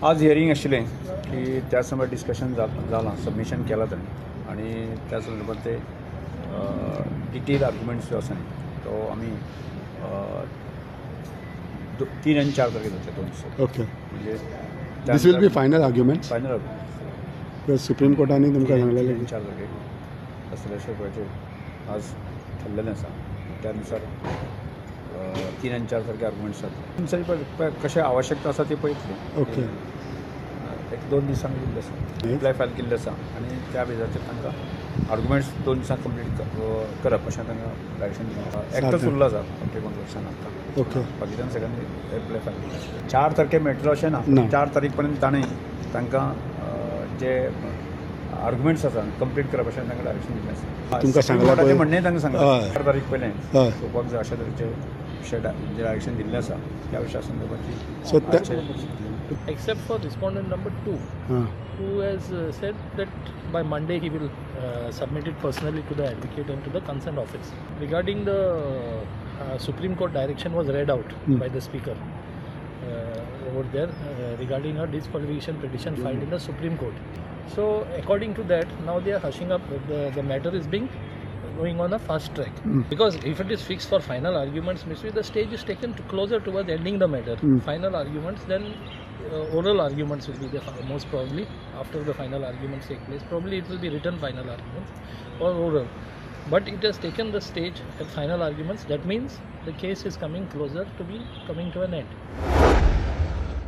आज हियरिंग आशिल्लें की त्या संदर्भात डिस्कशन जालां सबमिशन केलां ताणें आणि त्या संदर्भात ते डिटेल आर्ग्युमेंट्स जो आसा न्ही तो आमी 3 आणि 4 तारखेक जातले 2 दीस ओके. म्हणजे this will be final argument. Final supreme कोर्टाने तुमकां सांगलेलें 3 आणि 4 तारखेक असलेल्या पळयचे आज ठरलेलें आसा त्यानुसार 3 आणि 4 तारखे आर्ग्युमेंट्स जातले. तुमचे कशें आवश्यकता आसा ती पळयतली. ओके. 1-2 दिसांनी दिल्लें आसा रिप्लाय फायल केल्लें आसा आनी त्या बेजाचेर तांकां आर्ग्युमेंट्स 2 दिसांत कंप्लीट करप अशें तांकां डायरेक्शन दिलें. एक्टच उरलो आसा कंट्री कॉन्स्टिट्यूशन आतां. ओके. बाकीच्यान सगळ्यांनी रिप्लाय फायल केला. 4 तारखेक मेळटलो अशें ना. 4 तारीख पर्यंत ताणें तांकां जे आर्ग्युमेंट्स आसा कंप्लीट करप अशें तांकां डायरेक्शन दिल्लें आसा. तुमकां सांगलां कोर्टाचें म्हणणें तांकां सांगलां हय. 4 तारीख पयलें हय. घेवपाक जाय अशा तरेचे विशय जे डायरेक्शन दिल्लें आसा त्या विशया So संदर्भातली except for respondent number 2, who has said that by Monday he will submit it personally to the advocate and to the concerned office. Regarding the Supreme Court direction was read out by the speaker over there regarding a disqualification petition filed in the Supreme Court. So according to that, now they are hushing up, the matter is being going on a fast track. Because if it is fixed for final arguments, means the stage is taken to closer towards ending the matter. Final arguments, then oral arguments will be the most probably after the final arguments take place. Probably it will be written final arguments or oral. But it has taken the stage at final arguments. That means the case is coming closer to be coming to an end.